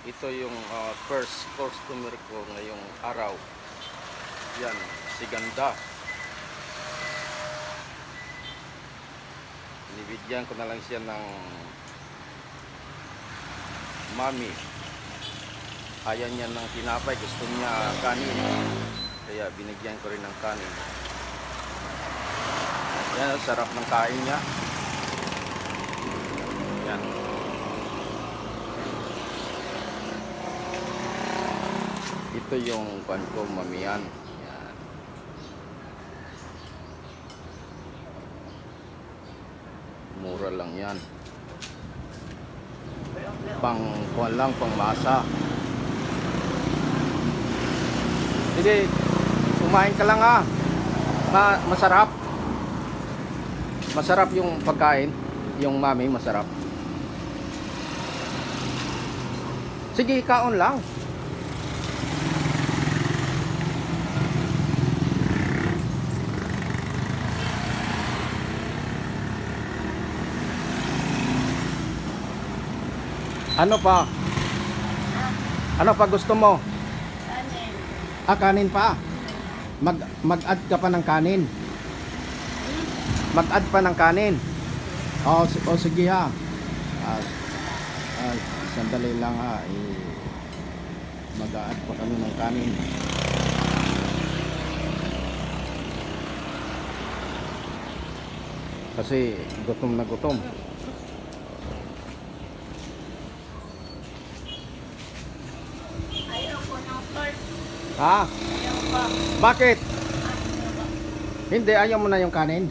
Ito yung first customer ko ngayong araw. Yan, si Ganda. Binibigyan ko na lang siya ng mami. Ayaw niya ng tinapay, gusto niya kanin. Kaya binigyan ko rin ng kanin. Yan, sarap ng kain niya. Yan. Ito yung pan ko, mamiyan. Yan. Mura lang yan. Pang kuwan lang, pang masa. Sige, kumain ka lang ha. Masarap. Masarap yung pagkain. Yung mami, masarap. Sige, kaon lang. Ano pa? Ano pa gusto mo? Kanin. Kanin pa. Mag-add ka pa ng kanin. Mag-add pa ng kanin. Sige ha. Sandali lang ha. Mag-add pa kami ng kanin. Kasi gutom na gutom. Ayoko ng torch. Ha? Ayoko. Bakit? Ayoko. Hindi, ayaw mo na yung kanin.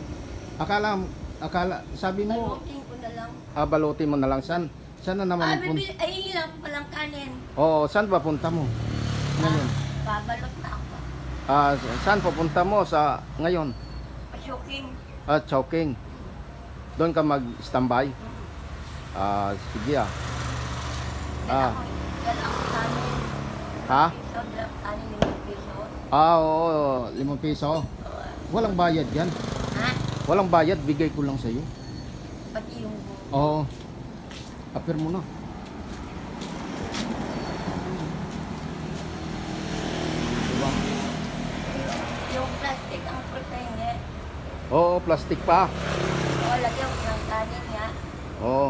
Sabi mo, Balutin ko na lang. balutin mo na lang. Saan na naman punta? Ay, lang ko palang kanin. Oo, saan ba punta mo? Ngayon. Babalot na ako. Saan pupunta mo sa ngayon? Pasyuking. Chowking. Doon ka mag-standby? Sige ah. Dala ako kanin. Ha? Piso, dala ako kanin 5 piso. Oo, 5 piso. Walang bayad yan. Ha? Walang bayad, bigay ko lang sa'yo. Pati yung Oo. Apir mo na. Diba? yung plastic ang protein eh. Oo, plastic pa. O, lagyan ko ng kanin niya. Oo.